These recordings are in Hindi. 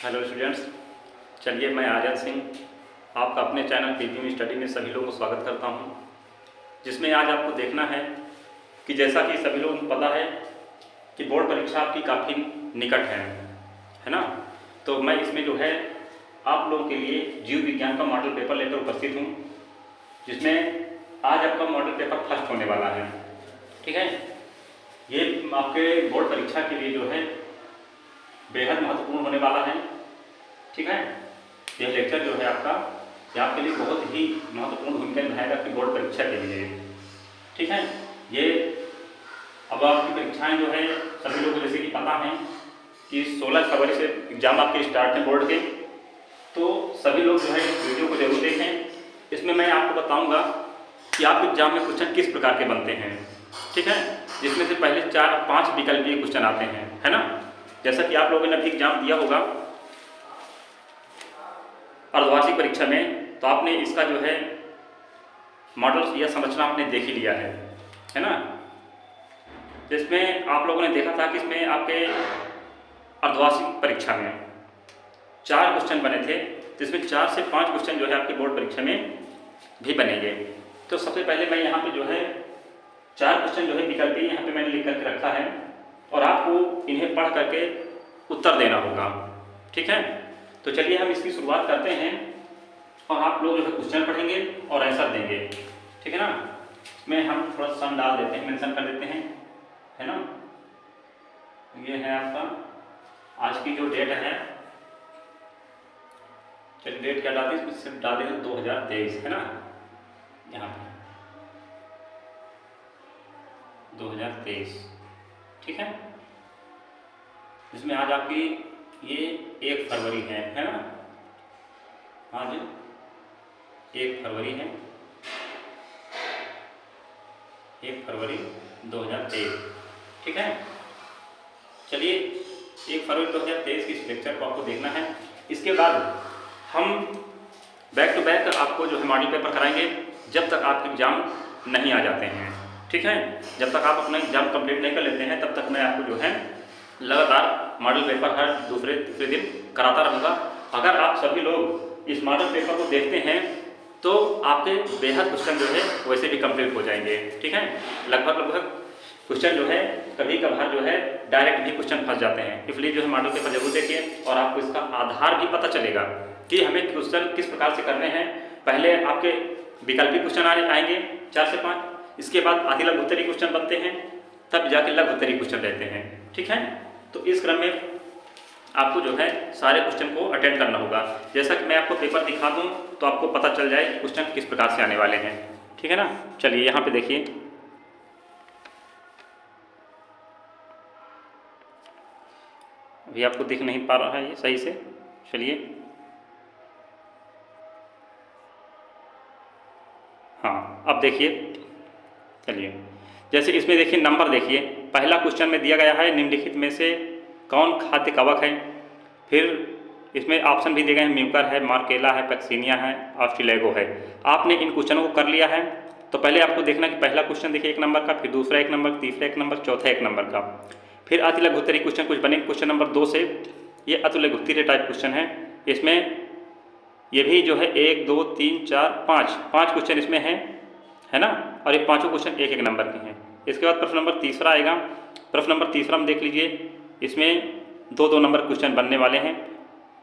हेलो स्टूडेंट्स, चलिए मैं आर्यन सिंह आपका अपने चैनल पीपीएम स्टडी में सभी लोगों को स्वागत करता हूं, जिसमें आज आपको देखना है कि जैसा कि सभी लोगों को पता है कि बोर्ड परीक्षा आपकी काफ़ी निकट है ना। तो मैं इसमें जो है आप लोगों के लिए जीव विज्ञान का मॉडल पेपर लेकर उपस्थित हूँ, जिसमें आज आपका मॉडल पेपर फर्स्ट होने वाला है। ठीक है, ये आपके बोर्ड परीक्षा के लिए जो है बेहद महत्वपूर्ण होने वाला है। ठीक है, यह लेक्चर जो है आपका ये आपके लिए बहुत ही महत्वपूर्ण भूमिका निभाएगा आपकी बोर्ड परीक्षा के लिए। ठीक है, ये अब आपकी परीक्षाएं जो है सभी लोगों को जैसे कि पता है कि 16 फरवरी से एग्ज़ाम आपके स्टार्ट हैं बोर्ड के। तो सभी लोग जो है इस वीडियो को जरूर देखें। इसमें मैं आपको बताऊंगा कि आपके एग्जाम में क्वेश्चन किस प्रकार के बनते हैं। ठीक है, जिसमें से पहले 4-5 विकल्पीय क्वेश्चन आते हैं, है ना। जैसा कि आप लोगों ने अभी एग्जाम दिया होगा अर्धवार्षिक परीक्षा में, तो आपने इसका जो है मॉडल या संरचना आपने देख ही लिया है ना। जिसमें आप लोगों ने देखा था कि इसमें आपके अर्धवार्षिक परीक्षा में 4 क्वेश्चन बने थे, जिसमें 4 से 5 क्वेश्चन जो है आपकी बोर्ड परीक्षा में भी बनेंगे। तो सबसे पहले मैं यहाँ पे जो है 4 क्वेश्चन जो है विकल्पीय यहाँ पे मैंने लिख करके रखा है और आपको इन्हें पढ़ करके उत्तर देना होगा। ठीक है, तो चलिए हम इसकी शुरुआत करते हैं और आप लोग जो है क्वेश्चन पढ़ेंगे और आंसर देंगे। ठीक है ना, इसमें हम थोड़ा सन डाल देते हैं, मेंशन कर देते हैं, है ना। ये है आपका आज की जो डेट है, चलिए डेट क्या डालते हैं, इसमें सिर्फ डाल देंगे 2023, है ना। यहाँ पे 2023। ठीक है, इसमें आज आपकी ये 1 फरवरी है ना। आज 1 फरवरी है, 1 फरवरी 2023। ठीक है, चलिए 1 फरवरी 2023 की इस लेक्चर को आपको देखना है। इसके बाद हम बैक टू बैक आपको जो है मॉडल पेपर कराएंगे जब तक आपके एग्जाम नहीं आ जाते हैं। ठीक है, जब तक आप अपना एग्जाम कंप्लीट नहीं कर लेते हैं तब तक मैं आपको जो है लगातार मॉडल पेपर हर दूसरे तीसरे दिन कराता रहूँगा। अगर आप सभी लोग इस मॉडल पेपर को देखते हैं तो आपके बेहद क्वेश्चन जो है वैसे भी कंप्लीट हो जाएंगे। ठीक है, लगभग क्वेश्चन जो है कभी कभार जो है डायरेक्ट भी क्वेश्चन फंस जाते हैं, इसलिए जो है मॉडल पेपर जरूर देखिए और आपको इसका आधार भी पता चलेगा कि हमें क्वेश्चन किस प्रकार से करने हैं। पहले आपके विकल्पीय क्वेश्चन आएंगे 4 से 5, इसके बाद आदि लघु उत्तरीय क्वेश्चन बनते हैं, तब जाके लघु उत्तरीय क्वेश्चन रहते हैं। ठीक है, तो इस क्रम में आपको जो है सारे क्वेश्चन को अटेंड करना होगा। जैसा कि मैं आपको पेपर दिखा दूं तो आपको पता चल जाए कि क्वेश्चन किस प्रकार से आने वाले हैं। ठीक है ना, चलिए यहाँ पे देखिए, अभी आपको दिख नहीं पा रहा है ये सही से, चलिए हाँ अब देखिए। चलिए जैसे इसमें देखिए नंबर देखिए, पहला क्वेश्चन में दिया गया है निम्नलिखित में से कौन खाद्य कवक है। फिर इसमें ऑप्शन भी दिए गए हैं, म्यूकर है, मार्केला है, पैक्सीनिया है, ऑस्ट्रेलेगो है। आपने इन क्वेश्चनों को कर लिया है तो पहले आपको देखना कि पहला क्वेश्चन देखिए 1 नंबर का, फिर दूसरा 1 नंबर, तीसरा 1 नंबर, चौथा 1 नंबर का। फिर अति लघु उत्तरीय क्वेश्चन कुछ बने क्वेश्चन नंबर 2 से, ये अति लघु उत्तरीय टाइप क्वेश्चन है। इसमें ये भी जो है 1 2 3 4 5 क्वेश्चन इसमें है ना, और ये पाँचों क्वेश्चन 1-1 नंबर के हैं। इसके बाद प्रश्न नंबर तीसरा आएगा। प्रश्न नंबर तीसरा में देख लीजिए, इसमें 2-2 नंबर क्वेश्चन बनने वाले हैं।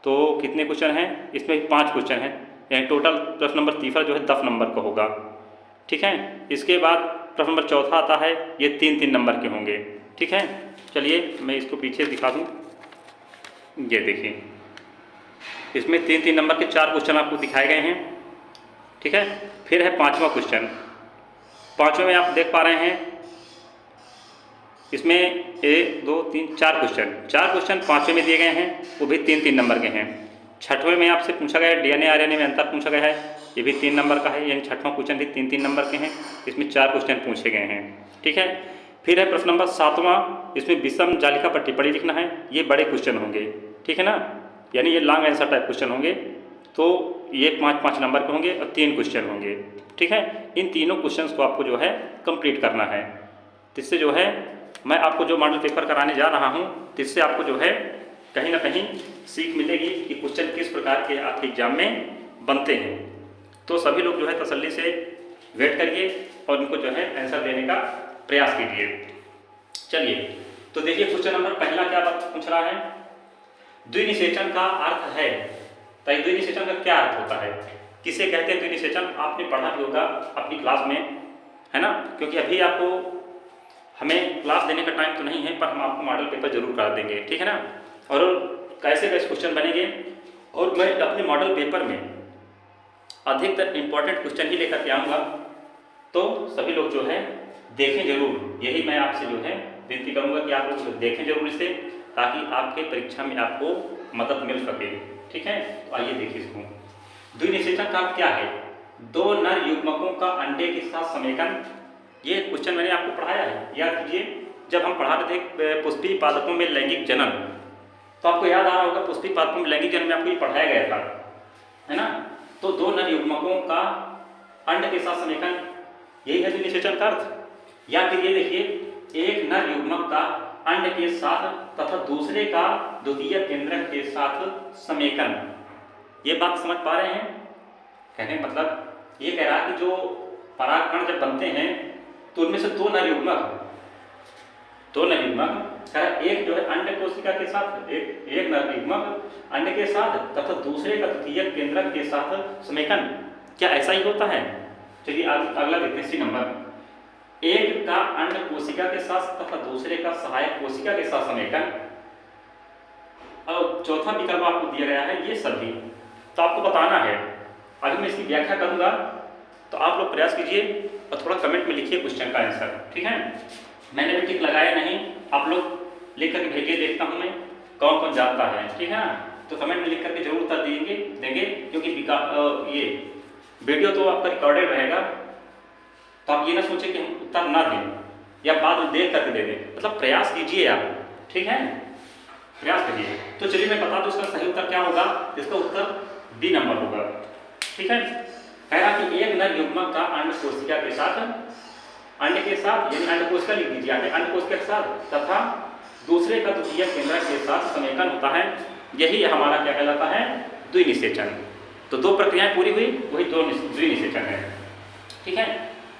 तो कितने क्वेश्चन हैं, इसमें 5 क्वेश्चन हैं, यानी टोटल प्रश्न नंबर तीसरा जो है 10 नंबर का होगा। ठीक है, इसके बाद प्रश्न नंबर चौथा आता है, ये 3-3 नंबर के होंगे। ठीक है, चलिए मैं इसको पीछे दिखा दूँ, ये देखिए इसमें 3-3 नंबर के 4 क्वेश्चन आपको दिखाए गए हैं। ठीक है, फिर है 5वां क्वेश्चन। 5वें में आप देख पा रहे हैं इसमें 1 2 3 4 क्वेश्चन 5वें में दिए गए हैं, वो भी 3-3 नंबर के हैं। 6वें में आपसे पूछा गया है डीएनए आरएनए में अंतर पूछा गया है, ये भी 3 नंबर का है, यानी 6वां क्वेश्चन भी 3-3 नंबर के हैं। इसमें 4 क्वेश्चन पूछे गए हैं। ठीक है, फिर है प्रश्न नंबर 7वां, इसमें विषम जालिका पर टिप्पणी लिखना है, ये बड़े क्वेश्चन होंगे। ठीक है ना, यानी ये लॉन्ग आंसर टाइप क्वेश्चन होंगे, तो ये 5-5 नंबर के होंगे और 3 क्वेश्चन होंगे। ठीक है, इन तीनों क्वेश्चंस को आपको जो है कंप्लीट करना है। जिससे जो है मैं आपको जो मॉडल पेपर कराने जा रहा हूँ, जिससे आपको जो है कहीं ना कहीं सीख मिलेगी कि क्वेश्चन किस प्रकार के आपके एग्जाम में बनते हैं। तो सभी लोग जो है तसल्ली से वेट करिए और उनको जो है आंसर देने का प्रयास कीजिए। चलिए तो देखिए क्वेश्चन नंबर पहला क्या पूछ रहा है, द्विनिषेचन का अर्थ है। तो द्विनिषेचन का क्या अर्थ होता है, किसे कहते हैं द्विनिषेचन? आपने पढ़ा भी होगा अपनी क्लास में, है ना, क्योंकि अभी आपको हमें क्लास देने का टाइम तो नहीं है, पर हम आपको मॉडल पेपर जरूर करा देंगे, ठीक है ना। और कैसे कैसे क्वेश्चन बनेंगे, और मैं अपने मॉडल पेपर में अधिकतर इम्पोर्टेंट क्वेश्चन ही लेकर के आऊँगा। तो सभी लोग जो है देखें जरूर, यही मैं आपसे जो है विनती करूँगा कि आप लोग देखें जरूर इसे, ताकि आपके परीक्षा में आपको मदद मिल सके, ठीक है। तो आइए देखिए इसको। द्विनिषेचन का क्या है? दो नर युग्मकों का अंडे के साथ समेकन। ये क्वेश्चन मैंने आपको पढ़ाया है, याद कीजिए जब हम पढ़ा रहे थे पुष्पी पादपों में लैंगिक जनन, तो आपको याद आ रहा होगा पुष्पी पादपों में लैंगिक जनन में आपको ये पढ़ाया गया था, है ना। तो दो नर युग्मकों का अंड के साथ समेकन, यही है द्विनिषेचन का अर्थ। या फिर ये देखिए एक नर युग्मक का अंड के साथ तथा दूसरे का द्वितीय केंद्रक के साथ समेकन। ये बात समझ पा रहे हैं? कहने का मतलब ये कह रहा है कि जो परागकण जब बनते हैं तो उनमें से दो नर युग्मक एक जो है अंड कोशिका के साथ, एक नर युग्मक अंड के साथ तथा दूसरे का द्वितीय केंद्रक के साथ समेकन। क्या ऐसा ही होता है? चलिए अगला देखते हैं, सी नंबर। एक का अंड कोशिका के साथ तथा दूसरे का सहायक कोशिका के साथ समेकन। और चौथा विकल्प आपको दिया गया है ये सभी, तो आपको बताना है। अभी मैं इसकी व्याख्या करूंगा, तो आप लोग प्रयास कीजिए और थोड़ा कमेंट में लिखिए क्वेश्चन का आंसर, ठीक है। मैंने भी टिक लगाया नहीं, आप लोग लिख करके भेजिए, देखता हूं मैं कौन कौन जानता है, ठीक है ना। तो कमेंट में लिख करके जरूर उत्तर देंगे, क्योंकि ये वीडियो तो आपका रिकॉर्डेड रहेगा, तो आप ये ना सोचें कि हम उत्तर ना दें या बाद में देख करके दे दें, मतलब प्रयास कीजिए आप, ठीक है, प्रयास करिए। तो चलिए मैं बता दूं इसका सही उत्तर क्या होगा। इसका उत्तर डी नंबर होगा, ठीक है। कह रहा कि एक नर युग्मक का अंड कोशिका के साथ, अंड के साथ यानी अंड कोशिका लिख दीजिए आगे, अंड कोशिका के साथ तथा दूसरे का द्वितीय केंद्रक के साथ समेकन होता है, यही हमारा क्या कहलाता है? द्विनिषेचन। तो दो प्रक्रियाएं पूरी हुई, वही दो द्विनिषेचन है, ठीक है।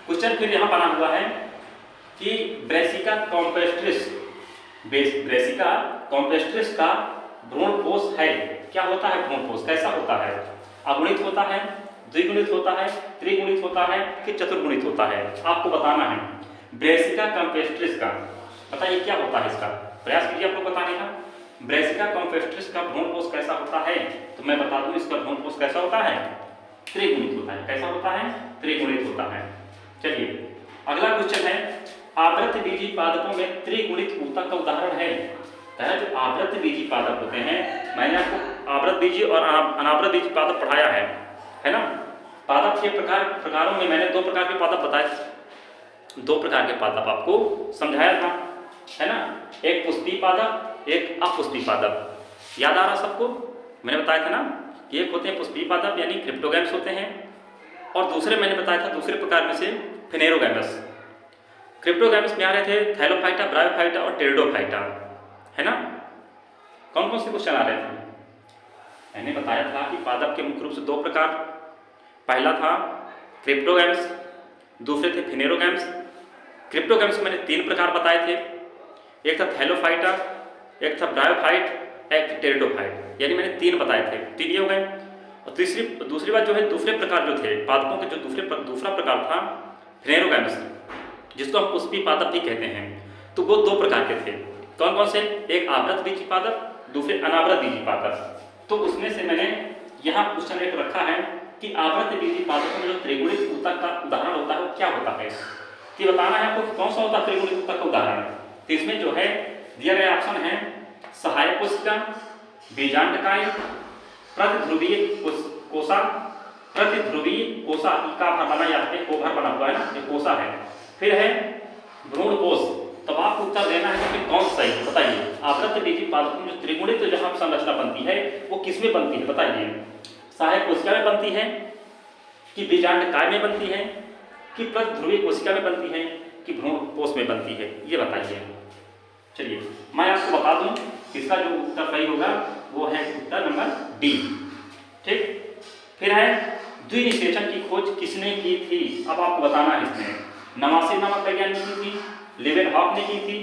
क्वेश्चन फिर यहाँ बना हुआ है कि ब्रेसिका कॉम्प्लेस्ट्रिस का भ्रूणपोष है। क्या होता है भ्रूणपोष? कैसा होता है? अगुणित होता है, द्विगुणित होता है, त्रिगुणित होता है कि चतुर्गुणित होता है? आपको बताना है। ब्रेसिका कॉम्प्लेस्ट्रिस का बताइए क्या होता है, इसका प्रयास कीजिए आप लोग बताने का। ब्रेसिका कॉम्प्लेस्ट्रिस का भ्रूणपोष कैसा होता है? तो मैं बता दूं इसका भ्रूणपोष कैसा होता है? त्रिगुणित होता है। कैसा होता है? त्रिगुणित होता है। चलिए अगला क्वेश्चन है, आवृत्त बीजी पादपों में त्रिगुणित ऊतक का उदाहरण है। जो आवृत्त बीजी पादप होते हैं, मैंने आपको आवृत्त बीजी और अनावृत बीजी पादप पढ़ाया है ना। पादप के प्रकारों में मैंने दो प्रकार के पादप बताए, दो प्रकार के पादप आपको समझाया था, है ना। एक पुष्पी पादप, एक अपुष्पी पादप। याद आ रहा सबको? मैंने बताया था ना कि एक होते हैं पुष्पी पादप यानी क्रिप्टोगैम्स होते हैं, और दूसरे मैंने बताया था दूसरे प्रकार में से फेनेरोगैमस। क्रिप्टोगैमस में आ रहे थे थैलोफाइटा, ब्रायोफाइटा और टेरिडोफाइटा, है ना। कौन कौन से क्वेश्चन आ रहे थे? मैंने बताया था कि पादप के मुख्य रूप से दो प्रकार, पहला था क्रिप्टोगैम्स, दूसरे थे फेनेरोगैम्स। क्रिप्टोगैम्स मैंने तीन प्रकार बताए थे, एक था थैलोफाइटा, एक था ब्रायोफाइट, एक था टेरिडोफाइट, यानी मैंने तीन बताए थे, तीन ये हो गए। और दूसरी बात जो है दूसरे प्रकार जो थे पादपों के, जो दूसरा प्रकार था फेनेरोगैम्स, जिसको हम पुष्पी पादप भी कहते हैं। तो वो दो प्रकार के थे। कौन कौन से? एक आवृत बीजी पादप, दूसरे अनावृत बीजी पादप। तो उसमें से मैंने यहाँ क्वेश्चन एक रखा है कि आवृत बीजी पादपों में जो त्रिगुणित ऊतक का उदाहरण होता है वो क्या होता है? कि बताना है आपको कौन सा होता है त्रिगुणित ऊतक का उदाहरण। तो इसमें जो है दिया गया ऑप्शन है सहायक कोशिका, बीजांडकाय, प्रतिध्रुवीय कोशा, प्रतिध्रुवीय कोशा का भर बना, यहाँ पे कोभर बना हुआ है ना, ये कोशा है। फिर है भ्रूणपोष। तब आपको उत्तर देना है कि कौन सही, बताइए। आवृत बीजी पादपों में जो त्रिगुणित जो जहाँ संरचना बनती है वो किसमें बनती है? बताइए। सहायक कोशिका में बनती है, कि बीजांडकाय में बनती है, कि प्रतिध्रुवीय कोशिका में बनती है, कि भ्रूणपोष में बनती है? ये बताइए। चलिए मैं आपको बता दूं इसका जो उत्तर सही होगा वो है उत्तर नंबर डी। ठीक, फिर है द्विनिषेचन की खोज किसने की थी? अब आपको बताना है इसमें नवासी नामक वैज्ञानिक की थी, लेवेनहॉक ने की थी,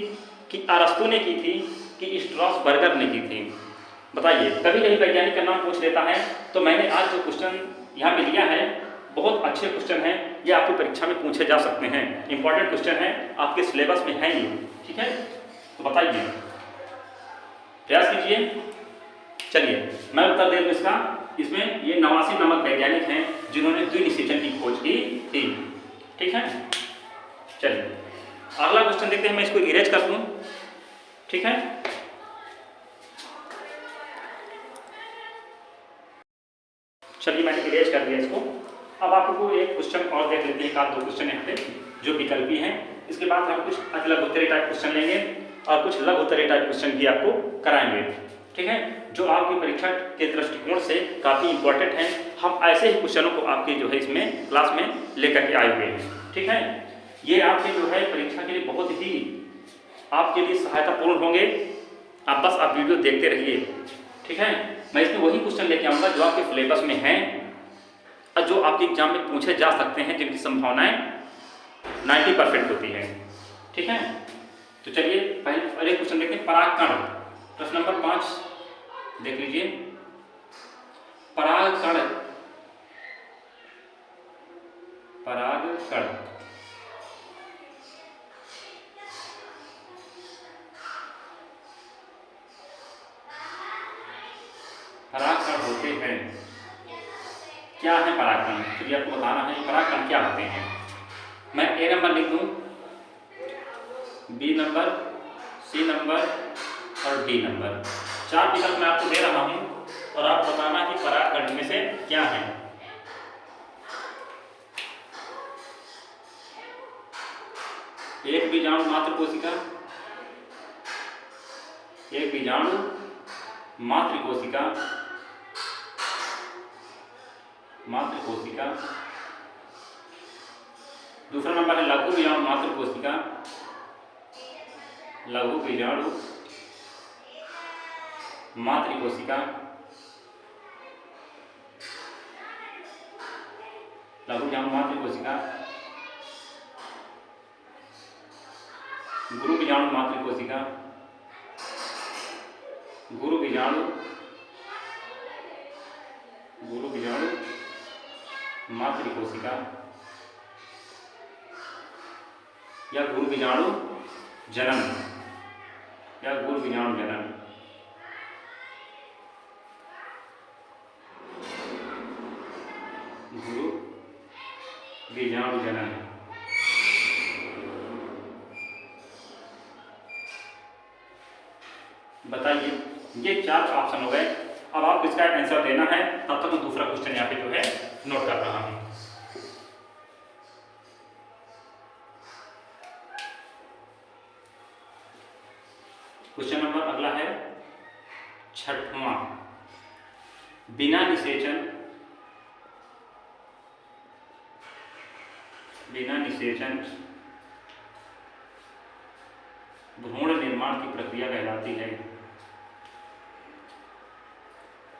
कि अरस्तु ने की थी, कि स्ट्रॉसबर्गर ने की थी? बताइए। कभी कभी वैज्ञानिक का नाम पूछ लेता है, तो मैंने आज जो क्वेश्चन यहाँ पे लिया है बहुत अच्छे क्वेश्चन हैं, ये आपकी परीक्षा में पूछे जा सकते हैं, इंपॉर्टेंट क्वेश्चन है, आपके सिलेबस में है ये। ठीक है, तो बताइए, प्रयास कीजिए। चलिए मैं उत्तर दे दूँ इसका। इसमें ये नवासी नामक वैज्ञानिक हैं जिन्होंने द्विनिषेचन की खोज की थी। ठीक है, चलिए अगला क्वेश्चन देखते हैं। मैं इसको इरेज कर दूँ। ठीक है, चलिए मैंने इरेज कर दिया इसको। अब आपको एक क्वेश्चन और देख लेते हैं, दो क्वेश्चन यहाँ पे जो विकल्पी हैं। इसके बाद हम कुछ लघुत्तरीय टाइप क्वेश्चन लेंगे और कुछ लघुत्तरीय टाइप क्वेश्चन भी आपको कराएंगे। ठीक है, जो आपकी परीक्षा के दृष्टिकोण से काफ़ी इंपॉर्टेंट हैं। हम ऐसे ही क्वेश्चनों को आपके जो है इसमें क्लास में लेकर के आए हुए हैं। ठीक है, ये आपके जो है परीक्षा के लिए बहुत ही आपके लिए सहायतापूर्ण होंगे। आप वीडियो देखते रहिए। ठीक है, मैं इसमें वही क्वेश्चन लेके आऊँगा जो आपके सिलेबस में हैं और जो आपके एग्जाम में पूछे जा सकते हैं, जिनकी संभावनाएं 90% होती है। ठीक है, तो चलिए पहले क्वेश्चन देखते हैं। परागकण, प्रश्न नंबर 5 देख लीजिए। परागकण, परागकण परागकण होते हैं, क्या है परागकण? चलिए आपको बताना है परागकण क्या होते हैं। मैं ए नंबर लिख दूं, बी नंबर, सी नंबर और डी नंबर। 4 विकल्प मैं आपको दे रहा हूं और आप बताना कि परागकण में से क्या है। एक बीजाणु मात्र कोशिका, एक बीजाणु मात्र कोशिका, मात्र कोशिका। दूसरा नंबर है लघु बीजाणु मात्र कोशिका, लघु बीजाणु मात्र कोशिका, लघु बीजाणु मात्र कोशिका, गुरु बीजाणु मात्र कोशिका, गुरु बीजाणु मात्र कोशिका, या गुरु बीजाणु जनन, या गुरु बीजाणु जनन। गुरु बीजाणु जनन। बताइए, ये 4 ऑप्शन हो गए। अब आपको इसका आंसर देना है, तब तक मैं दूसरा क्वेश्चन यहाँ पे जो है नोट कर रहा हूँ। क्वेश्चन नंबर अगला है 6वां। बिना निषेचन भ्रूण निर्माण की प्रक्रिया कहलाती है।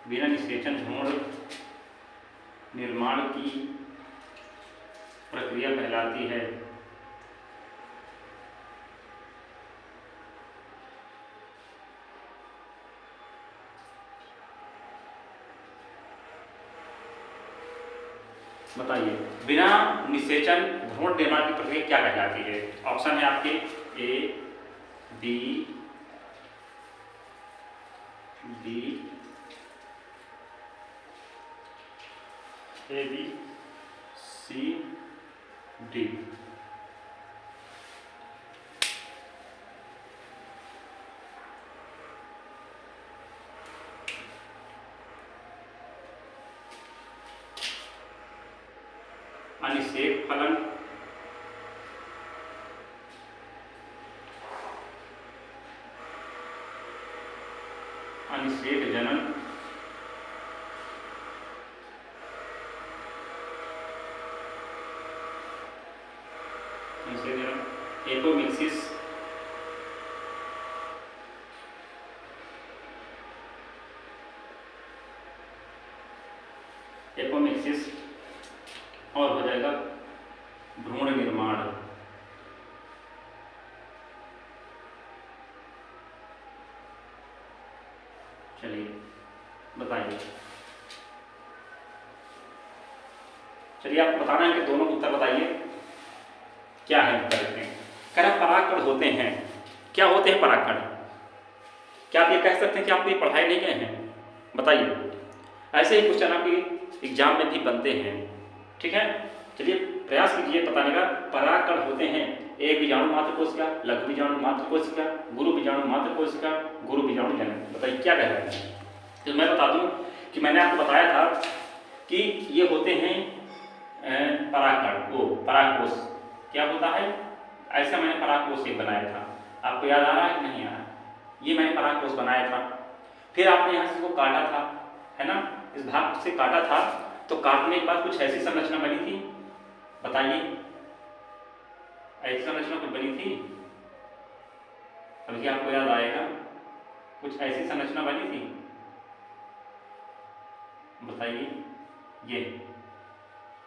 बिना निषेचन भ्रूण निर्माण की प्रक्रिया कहलाती है। बताइए, बिना निषेचन भ्रूण निर्माण की प्रक्रिया क्या कहलाती है? ऑप्शन है आपके ए, बी, सी, डी। अनिषेक फलन, अनिषेक जनन, एपोमिक्सिस, एपोमिक्सिस और हो जाएगा भ्रूण निर्माण। चलिए बताइए, चलिए आप बताना है कि दोनों उत्तर बताइए क्या है उत्तर इसमें। कह रहा परागकण होते हैं, क्या होते हैं परागकण? क्या आप ये कह सकते हैं कि आप ये पढ़ाई नहीं गए हैं? बताइए। ऐसे ही क्वेश्चन आपके एग्जाम में भी बनते हैं, ठीक है। चलिए प्रयास कीजिए बताने का। परागकण होते हैं एक बीजाणु मात्र कोशिका, लघु बीजाणु मात्र कोशिका, गुरु बीजाणु मात्र कोशिका, गुरु बीजाणु जनक। बताइए क्या कह रहे हैं? तो मैं बता दूं कि मैंने आपको बताया था कि ये होते हैं परागकण, वो परागकोश क्या होता है, ऐसा मैंने परागकोश एक बनाया था। आपको याद आ रहा है कि नहीं आ रहा? ये मैंने परागकोश बनाया था, फिर आपने यहाँ से इसको काटा था, है ना, इस भाग से काटा था, तो काटने के बाद कुछ ऐसी संरचना बनी थी। बताइए ऐसी संरचना कुछ बनी थी? अभी आपको याद आएगा, कुछ ऐसी संरचना बनी थी, बताइए। ये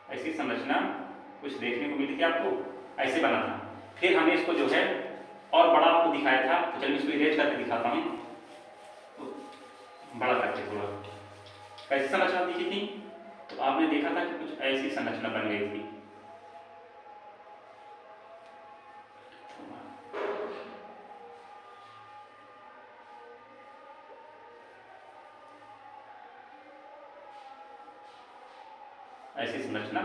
ऐसी संरचना कुछ देखने को मिली थी आपको, ऐसे बना था। फिर हमने इसको जो है और बड़ा आपको दिखाया था, तो चलिए इसको इरेज करके दिखाता हूँ, तो बड़ा करके थोड़ा। कैसी संरचना दिखी थी? तो आपने देखा था कि कुछ ऐसी संरचना बन गई थी। ऐसी संरचना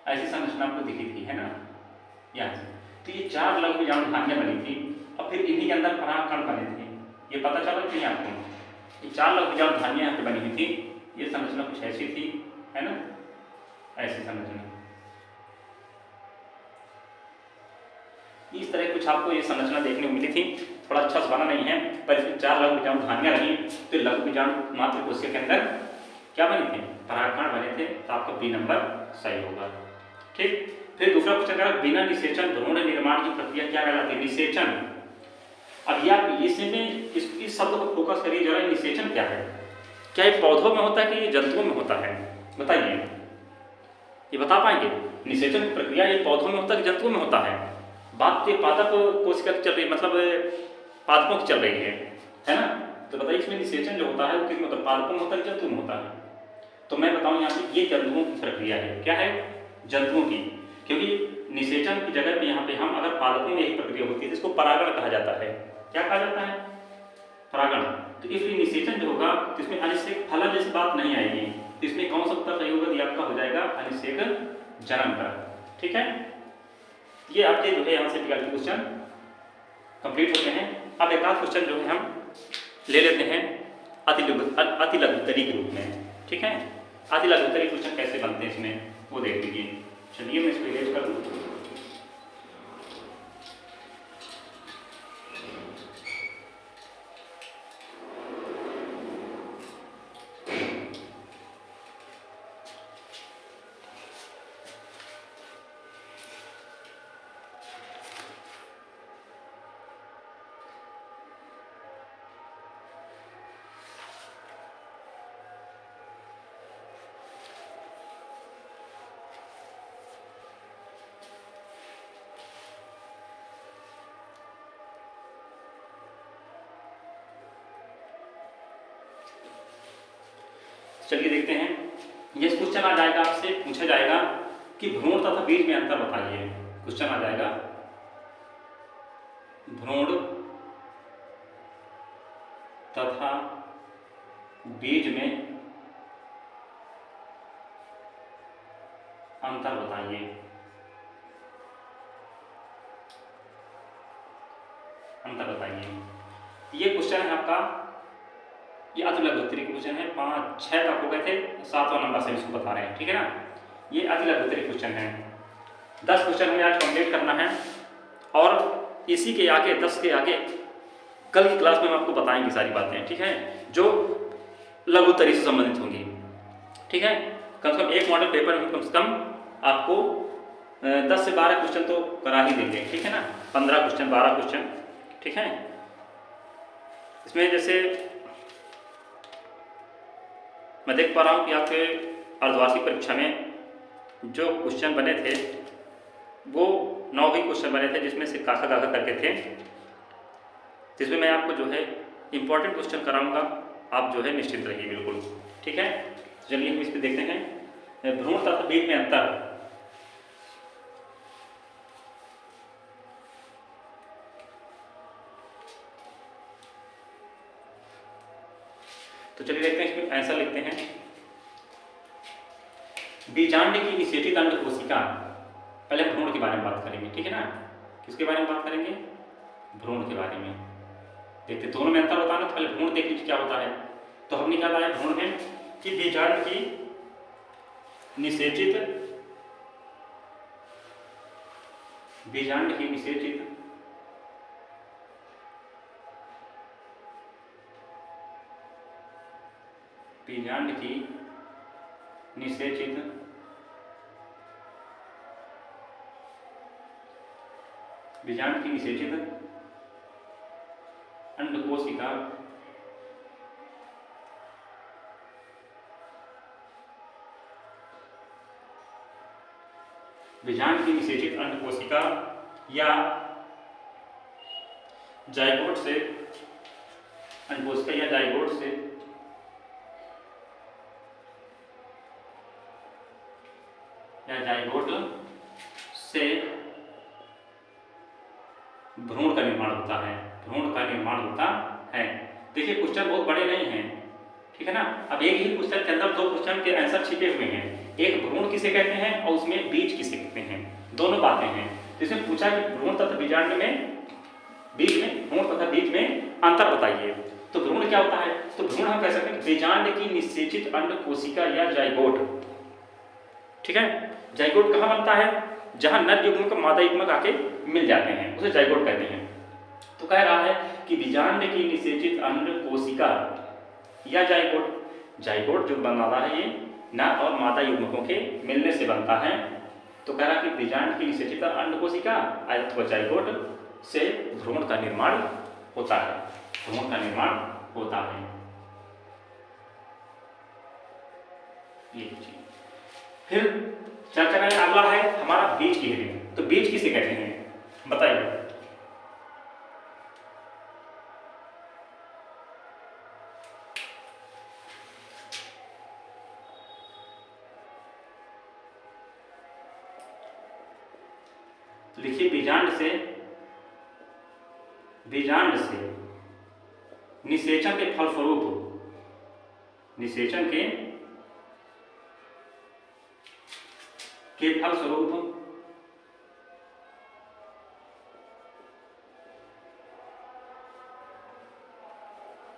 ऐसी संरचना आपको दिखी थी, है ना, यहाँ से। तो ये 4 लघु बीजाणु धानियां बनी थी और फिर इन्हीं के अंदर परागकण बने थे। ये पता चला कि नहीं आपको? ये 4 लघु बीजाणु धानियां यहाँ पे बनी हुई थी। ये संरचना कुछ ऐसी थी, है ना, ऐसी संरचना। इस तरह कुछ आपको ये संरचना देखने को मिली थी। थोड़ा अच्छा से बना नहीं है, पर इसमें 4 लघु बीजाणु धानियां रही, तो लघु बीजाणु मात्र कोशिका के अंदर क्या बने थे? परागकण बने थे। तो आपका बी नंबर सही होगा, ठीक। फिर दूसरा क्वेश्चन कह रहा है बिना निषेचन भ्रूण निर्माण की प्रक्रिया क्या कहलाती है? निषेचन। अब आप इसमें इस शब्द को फोकस करिए जरा, निषेचन क्या है? क्या ये पौधों में होता है कि जंतुओं में होता है? बताइए, ये बता पाएंगे? निषेचन की प्रक्रिया ये पौधों में होता है कि जंतुओं में होता है? बात तो पादप कोशिका की चल रही है, मतलब पादपों की चल रही है ना। तो बताइए इसमें निषेचन जो होता है वो किसमें होता है? पादपों में होता है, जंतुओं में होता है? तो मैं बताऊं यहाँ पे ये जंतुओं की प्रक्रिया है। क्या है? जंतुओं की। क्योंकि निषेचन की जगह पे यहाँ पे हम अगर पादपों में यही प्रक्रिया होती है तो इसको परागण कहा जाता है। क्या कहा जाता है? परागण। तो इसलिए निषेचन जो होगा तो इसमें अनिषेक फलन जैसी बात नहीं आएगी। तो इसमें कौन सा उत्तर सही होगा? ये आपका हो जाएगा अनिषेक जनन का, ठीक है। ये आपके जो है यहाँ से क्वेश्चन कंप्लीट होते हैं। अब एक आध क्वेश्चन जो है हम ले लेते हैं अति लघुत्तरी के रूप में, ठीक है। अति लघुत्तरी क्वेश्चन कैसे बनते हैं इसमें वो देख लीजिए। चलिए मैं इसको इरेज कर दूँ। चलिए देखते हैं। ये क्वेश्चन आ जाएगा, आपसे पूछा जाएगा कि भ्रूण तथा बीज में अंतर बताइए। क्वेश्चन आ जाएगा भ्रूण तथा बीज में अंतर बताइए। अंतर बताइए। ये क्वेश्चन है आपका, ये अति लघुत्तरी क्वेश्चन है। 5-6 तक हो गए थे, 7वां नंबर से इसको बता रहे हैं, ठीक है ना। ये अति लघुत्तरी क्वेश्चन है। 10 क्वेश्चन हमें आज कंप्लीट करना है और इसी के आगे 10 के आगे कल की क्लास में हम आपको बताएंगे सारी बातें, ठीक है, जो लघुत्तरी से संबंधित होंगी, ठीक है। कम से कम एक मॉडल पेपर में कम से कम आपको 10 से 12 क्वेश्चन तो करा ही देंगे, ठीक है ना। 15 क्वेश्चन 12 क्वेश्चन, ठीक है। इसमें जैसे मैं देख पा रहा हूँ कि आपके अर्धवार्षिक परीक्षा में जो क्वेश्चन बने थे वो 9 ही क्वेश्चन बने थे, जिसमें से काका काका करके थे, जिसमें मैं आपको जो है इम्पोर्टेंट क्वेश्चन कराऊंगा। आप जो है निश्चिंत रहिए बिल्कुल, ठीक है। चलिए हम इस पर देखते हैं भ्रूण तथा बीज में अंतर। तो चलिए देखते हैं, इसमें आंसर लिखते हैं। बीजांड की निषेचित अंड कोशिका, पहले भ्रूण के बारे में बात करेंगे, ठीक है ना। किसके बारे में बात करेंगे? भ्रूण के बारे में। देखते दोनों में अंतर होता है ना, तो पहले भ्रूण देख लीजिए क्या होता है। तो हमने क्या बताया भ्रूण में कि बीजांड की निषेचित बीजांड की निषेचित बीजांड की निषेचित बीजांड की निषेचित अंडकोशिका बीजांड की निषेचित अंडकोशिका या जाइगोट से अंडकोशिका या जाइगोट से भ्रूण का निर्माण होता है। भ्रूण का निर्माण होता है। देखिए क्वेश्चन बहुत बड़े नहीं हैं, ठीक है ना। अब एक ही क्वेश्चन के अंदर 2 क्वेश्चन के आंसर छिपे हुए हैं। एक भ्रूण किसे कहते हैं और उसमें बीज किसे कहते हैं, दोनों बातें हैं। इसमें पूछा कि भ्रूण तथा बीजांड में बीज में भ्रूण तथा बीज में अंतर बताइए। तो भ्रूण क्या होता है? तो भ्रूण हम कह सकते हैं बीजांड की निषेचित अंड कोशिका या जाइगोट, ठीक है। जाइगोट कहाँ बनता है? जहां नर युग्मक मादा युग्मक आके मिल जाते हैं, उसे जाइगोट कहते हैं। तो कह रहा है कि बीजांड की निषेचित अंड कोशिका या जाइगोट जो बनता है ये नर और मादा युग्मकों के मिलने से बनता है। तो कह रहा है कि बीजांड की निषेचित अंड कोशिका अथवा जाइगोट से भ्रूण का निर्माण होता है। भ्रूण का निर्माण होता है। ये चीज फिर चर्चा करें। अगला है हमारा बीज की हेडिंग। तो बीज किसे कहते हैं बताइए। तो लिखिए बीजांड से निषेचन के फलस्वरूप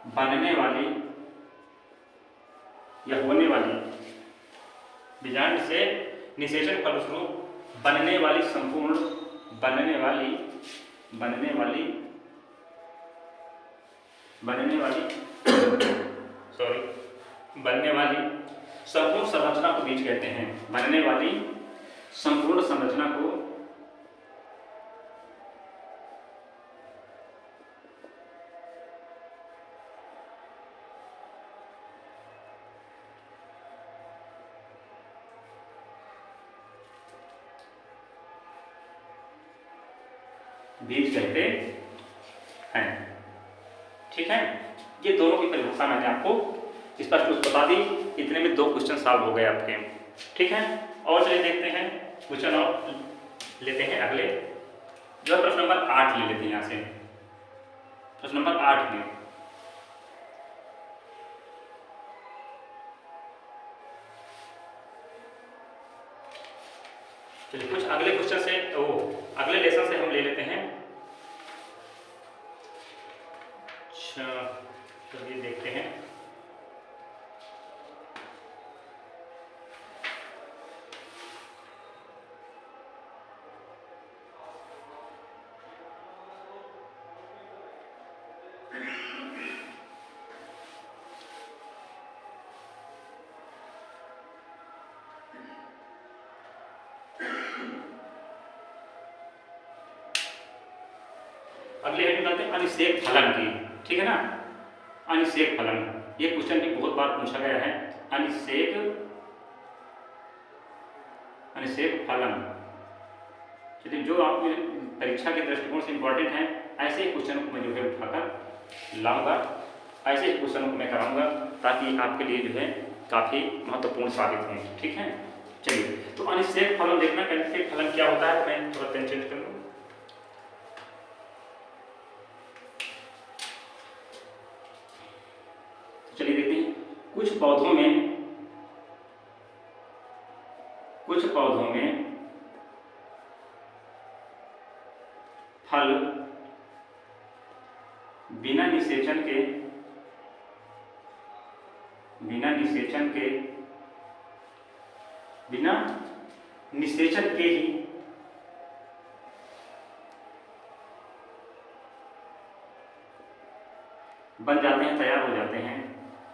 बनने वाली या होने वाली बीजांड से निषेचन फलस्वरूप बनने वाली संपूर्ण संरचना को बीज कहते हैं। बनने वाली संपूर्ण संरचना को बीज कहते हैं, ठीक है। ये दोनों की परिभाषा मैंने आपको स्पष्ट रूप बता दी। इतने में 2 क्वेश्चन सॉल्व हो गए आपके, ठीक है। और चलिए देखते हैं क्वेश्चन और लेते हैं अगले, जो प्रश्न नंबर 8 ले लेते हैं। यहाँ से प्रश्न नंबर 8 में चलिए कुछ अगले क्वेश्चन से अगले लेसन से हम ले लेते हैं। अच्छा चलिए देखते हैं। अगले हेडिंग करते हैं अनिषेक फलन की, ठीक है ना। अनिषेक फलन, ये क्वेश्चन भी बहुत बार पूछा गया है। अनिषेक फलन, चलिए जो आपकी परीक्षा के दृष्टिकोण से इंपॉर्टेंट है, ऐसे ही क्वेश्चन को मैं जो है उठाकर लाऊंगा, ऐसे ही क्वेश्चनों को मैं कराऊंगा, ताकि आपके लिए जो है काफ़ी महत्वपूर्ण साबित हों। ठीक है, चलिए तो अनिषेक फलन देखना, अनिषेक फलन क्या होता है, मैं थोड़ा पेन चेंज कर लूँ। चलिए देखते हैं, कुछ पौधों में फल बिना निषेचन के ही बन जाते हैं, तैयार हो जाते हैं,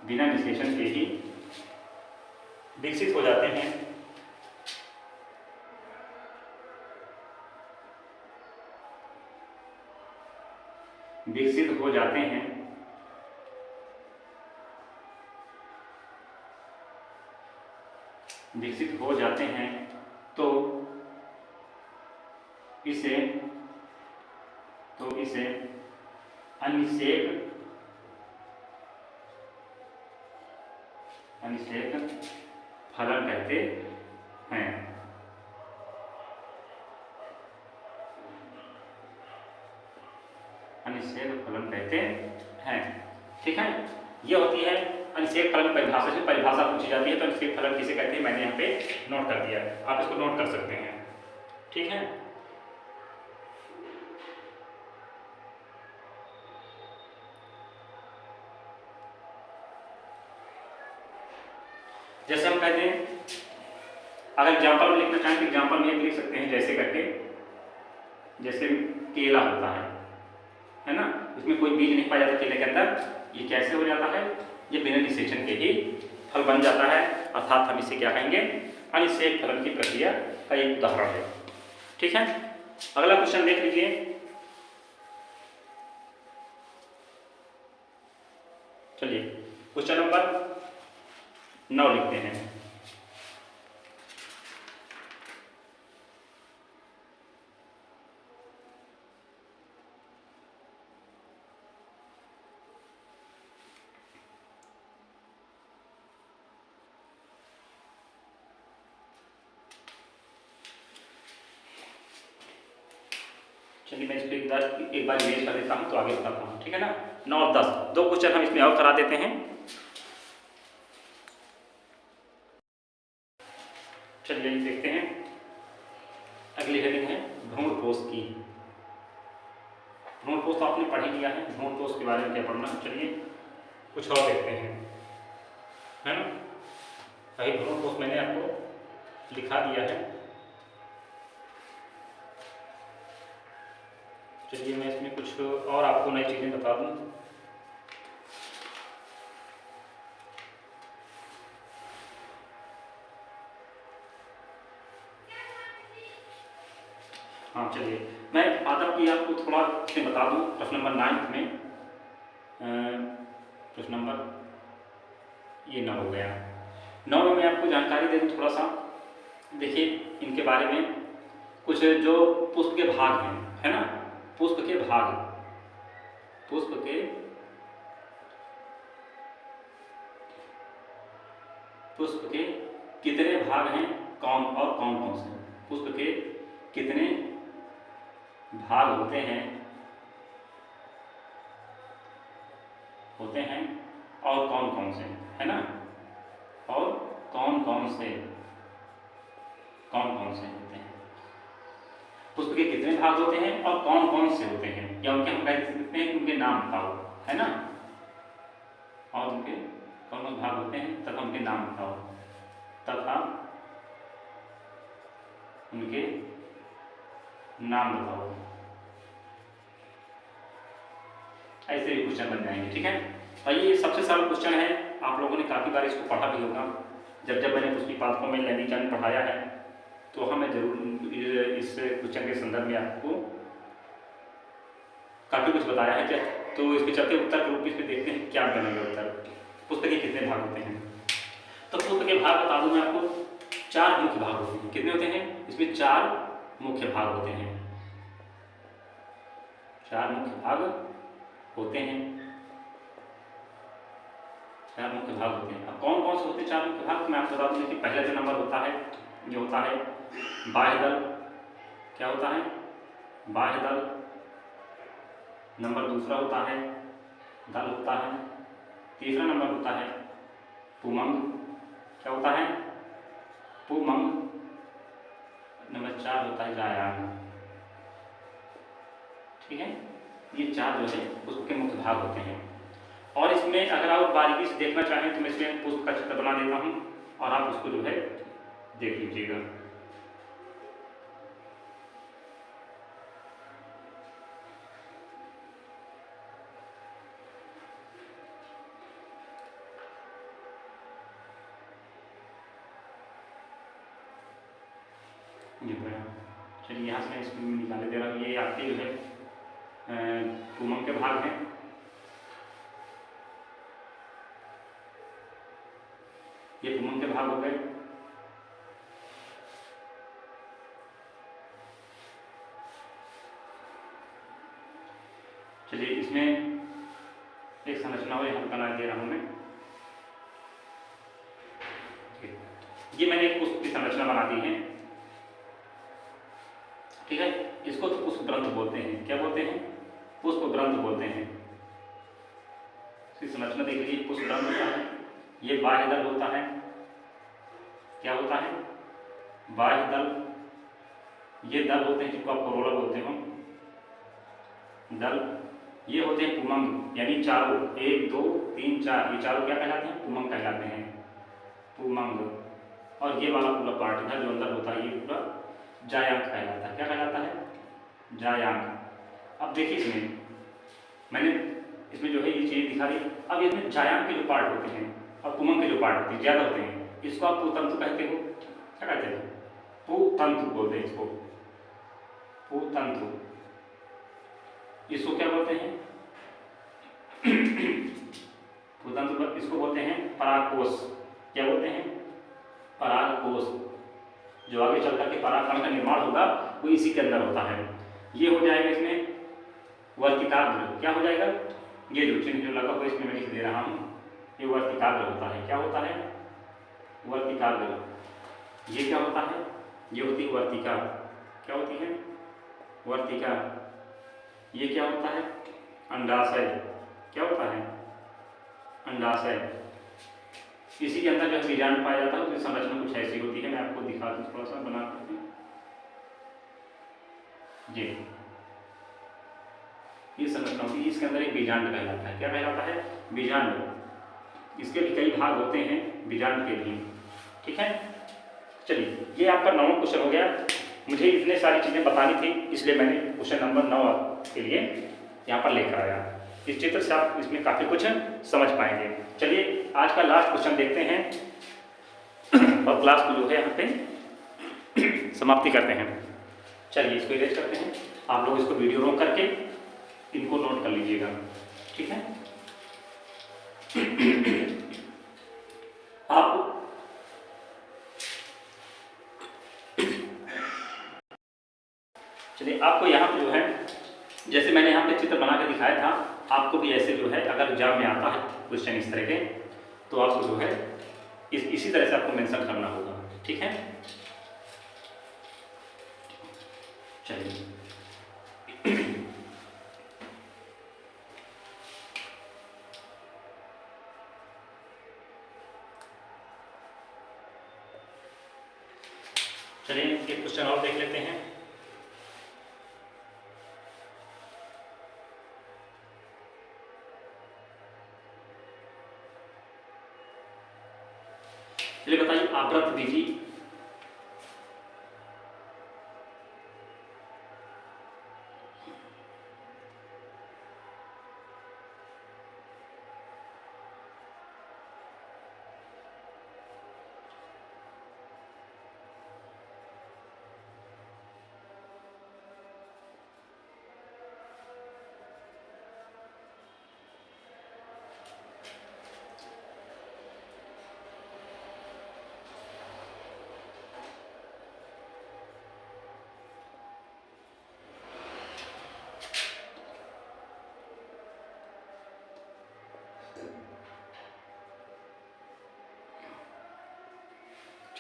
बिना निषेचन के ही विकसित हो जाते हैं। विकसित हो जाते हैं तो इसे अनिषेक फलन कहते हैं। अनिषेक फलन कहते हैं। ठीक है, ये होती है अनिषेक फलन परिभाषा से परिभाषा पूछी जाती है, तो अनिषेक फलन किसे कहते हैं मैंने यहाँ पे नोट कर दिया, आप इसको नोट कर सकते हैं। ठीक है, जैसे हम कहते हैं, अगर एग्जाम्पल में लिखना चाहें तो एग्जाम्पल में लिख सकते हैं, जैसे करके, जैसे केला होता है ना, इसमें कोई बीज नहीं पाया जाता केले के अंदर, ये कैसे हो जाता है, ये बिना निषेचन के ही फल बन जाता है, अर्थात हम इसे क्या कहेंगे, अनिषेक फलन की प्रक्रिया का एक उदाहरण है। ठीक है, अगला क्वेश्चन देख लीजिए। चलिए क्वेश्चन नंबर 9 लिखते हैं। चलिए मैं इसको एक बार इमेज कर देता हूँ तो आगे बताता हूँ। ठीक है ना, 9 और 10 दो क्वेश्चन हम इसमें और करा देते हैं। चलिए देखते हैं, अगली हेडिंग है भ्रूणपोष की। भ्रूणपोष आपने पढ़ ही लिया है, भ्रूणपोष के बारे में क्या पढ़ना। चलिए कुछ और देखते हैं, है ना, वही भ्रूणपोष मैंने आपको लिखा दिया है। चलिए मैं इसमें कुछ और आपको नई चीज़ें बता दूं। हाँ चलिए मैं आदम की आपको थोड़ा से बता दूं। प्रश्न नंबर 9 में, प्रश्न नंबर ये 9 हो गया। 9 में मैं आपको जानकारी दे दूं थोड़ा सा। देखिए इनके बारे में कुछ जो पुष्प के भाग हैं, है ना, पुष्प के भाग, पुष्प के कितने भाग हैं, कौन और कौन कौन से, पुष्प के कितने भाग होते हैं और कौन कौन से, है ना, और कौन कौन से होते हैं, पुष्प के कितने भाग होते हैं और कौन कौन से होते हैं, या उनके हम कह सकते हैं कि उनके नाम बताओ, है ना, और उनके कौन कौन भाग होते हैं तथा उनके नाम बताओ, तथा उनके नाम बताओ। ऐसे भी क्वेश्चन बन जाएंगे। ठीक है, और ये सबसे सरल क्वेश्चन है, आप लोगों ने काफ़ी बार इसको पढ़ा भी होगा। जब मैंने पुष्पी पाठकों में लैंगिक पढ़ाया है तो हमें जरूर इस क्वेश्चन के संदर्भ में आपको काफ़ी कुछ बताया है क्या। तो इसके चलते उत्तर के रूप में इसमें देखते हैं क्या बनेगा उत्तर। पुस्तक के कितने भाग होते हैं, तो पुस्तक के भाग बता दूं मैं आपको, 4 मुख्य भाग होते हैं। कितने होते हैं, इसमें 4 मुख्य भाग होते हैं, 4 मुख्य भाग होते हैं, 4 मुख्य भाग होते हैं। अब कौन कौन से होते हैं 4 मुख्य भाग, तो मैं आपको बता दूं कि पहला जो नंबर होता है ये होता है बाह्य दल। क्या होता है, बाह्य दल। नंबर दूसरा होता है दल होता है। तीसरा नंबर होता है पुमंग। क्या होता है, पुमंग। नंबर 4 होता है जायांग। ठीक है, ये 4 जो है उसके मुख्य भाग होते हैं। और इसमें अगर आप बारीकी से देखना चाहें तो मैं इसमें पुस्तक का चित्र बना देता हूँ और आप उसको जो है देख लीजिएगा। चलिए यहाँ से मैं इसको निकाले दे रहा हूँ। ये आपके जो है पुमंग के भाग हैं। ये पुमंग के भाग हो गए। चलिए इसमें एक संरचना और यहाँ बना दे रहा हूँ मैं। ये मैंने एक पुष्प की संरचना बना दी है। ठीक है, इसको तो पुष्प ग्रंथ बोलते हैं। क्या बोलते हैं, पुष्प ग्रंथ बोलते हैं। इसकी संरचना देख लीजिए, पुष्प ग्रंथ होता है, ये बाह्य दल होता है। क्या होता है, बाह्य दल। ये दल होते हैं जिनको आप करोला बोलते हो, दल। ये होते हैं पुमंग, यानी चारों, 1 2 3 4, ये चारों क्या कहलाते हैं, पुमंग कहलाते हैं, पुमंग। और ये वाला पूरा पार्ट है जो अंदर होता है, ये पूरा जायांग कहलाता है। क्या कहलाता है, जायांग। अब देखिए इसमें मैंने इसमें जो है ये चीज़ दिखा दी। अब इसमें जायांग के जो पार्ट होते हैं और पुमंग के जो पार्ट होते हैं ज़्यादा होते हैं, इसको आप पुतंतु कहते हो। क्या कहते हैं, पुतंतु बोलते हैं इसको, पुतंतु। इसको क्या बोलते हैं, पुतंतु। इसको बोलते हैं परागकोश। क्या बोलते हैं, परागकोश। जो आगे चल करके परागकण का निर्माण होगा वो इसी के अंदर होता है। ये हो जाएगा इसमें वर्तिकाग्र। क्या हो जाएगा, ये जो चिन्ह जो लगा हुआ इसमें मैं लिख दे रहा हूँ, ये वर्तिकाग्र होता है। क्या होता है, वर्तिकाग्र। ये क्या होता है, ये होती है वर्तिका। क्या होती है, वर्तिका। ये क्या होता है, अंडाशय। क्या होता है, अंडाशय। इसी के अंदर जब बीजाणु पाया जाता है उसकी संरचना कुछ ऐसी होती है। मैं आपको दिखा दूँ थोड़ा सा बना करके। ये संरचना होती है, इसके अंदर एक बीजाणु कहलाता है। क्या कहलाता है, बीजाणु। इसके भी कई भाग होते हैं बीजाणु के लिए। ठीक है, चलिए ये आपका 9वां क्वेश्चन हो गया। मुझे इतने सारी चीज़ें बतानी थी, इसलिए मैंने क्वेश्चन नंबर 9 के लिए यहाँ पर लेकर आया। इस चित्र से आप इसमें काफ़ी कुछ समझ पाएंगे। चलिए आज का लास्ट क्वेश्चन देखते हैं और क्लास को जो है यहाँ पे समाप्ति करते हैं। चलिए इसको इरेज करते हैं। आप लोग इसको वीडियो रोक करके इनको नोट कर लीजिएगा। ठीक है, आप चलिए आपको यहाँ पे जो है, जैसे मैंने यहाँ पे चित्र बना के दिखाया था, आपको भी ऐसे जो है अगर एग्जाम में आता है क्वेश्चन इस तरह के, तो आपको जो है इसी तरह से आपको मेंशन करना होगा। ठीक है, चलिए चलिए एक क्वेश्चन और देख लेते हैं। चलिए बताइए, आवृत बीजी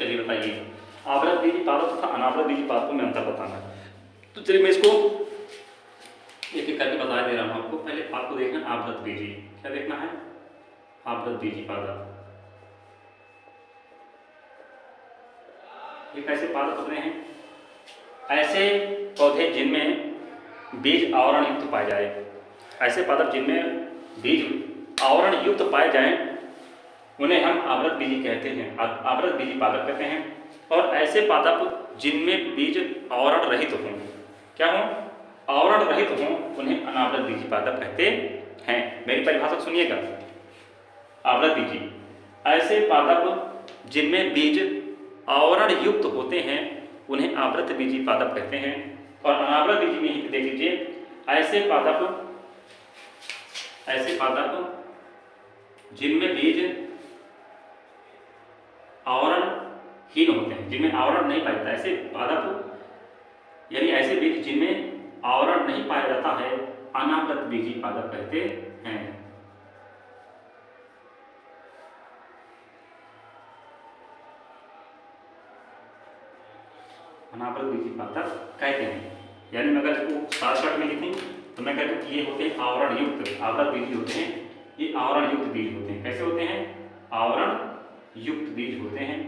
चलिए बताइए, आवृत बीजी पादप तथा अनावृत बीजी पादपों में अंतर बताना है। तो चलिए मैं इसको एक एक करके बता दे रहा हूँ आपको। पहले आपको देखना है आवृत बीजी, क्या देखना है, आवृत बीजी पादप। ये कैसे पादप होते हैं, ऐसे पौधे जिनमें बीज आवरण युक्त पाए जाए, ऐसे पादप जिनमें बीज आवरण युक्त पाए जाएं उन्हें हम आवृत बीजी कहते हैं, आवृत बीजी पादप कहते हैं। और ऐसे पादप जिनमें बीज आवरण रहित हों, क्या हों, आवरण रहित हों, उन्हें अनावृत बीजी पादप कहते हैं। मेरी परिभाषा सुनिएगा, आवृत बीजी ऐसे पादप जिनमें बीज आवरण युक्त होते हैं उन्हें आवृत बीजी पादप कहते हैं। और अनावृत बीजी में ही देख लीजिए, ऐसे पादप जिनमें बीज आवरणहीन होते हैं, जिनमें आवरण नहीं पाया जाता, ऐसे पादप यानी ऐसे बीज जिनमें आवरण नहीं पाया जाता है अनावृत बीजी पादप कहते हैं। अनावृत बीजी पादप कहते हैं। यानी मैं अगर इसको शॉर्टकट में लिखूं तो मैं कहता हूं कि ये होते हैं आवरण युक्त, आवृत बीजी होते हैं, ये आवरण युक्त बीज होते हैं। कैसे होते हैं, आवरण युक्त बीज होते हैं,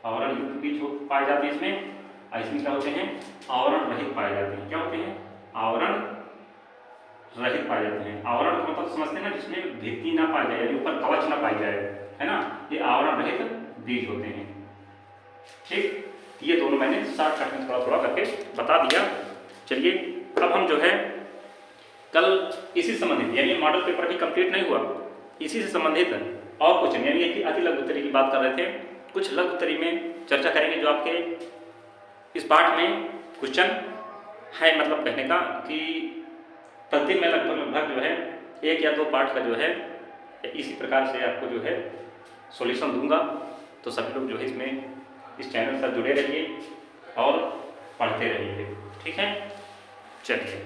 आवरण युक्त बीज पाए जाते हैं इसमें। इसमें क्या होते हैं, आवरण रहित पाए जाते हैं। क्या होते हैं, आवरण रहित पाए जाते हैं। आवरण का मतलब समझते हैं ना, जिसमें भित्ति ना पाई जाए, यानी ऊपर कवच ना पाई जाए, है ना, ये आवरण रहित बीज होते हैं। ठीक, ये दोनों मैंने शॉर्टकट में थोड़ा थोड़ा करके बता दिया। चलिए अब हम जो है कल इसी संबंधित, यानी मॉडल पेपर भी कंप्लीट नहीं हुआ, इसी से संबंधित और क्वेश्चन यानी कि अति लघु उत्तरी की बात कर रहे थे, कुछ लघु उत्तरी में चर्चा करेंगे जो आपके इस पाठ में क्वेश्चन है। मतलब कहने का कि प्रतिदिन में लगभग जो है 1 या 2 पाठ का जो है इसी प्रकार से आपको जो है सॉल्यूशन दूंगा। तो सभी लोग जो है इसमें इस चैनल से जुड़े रहिए और पढ़ते रहिए। ठीक है, चलिए।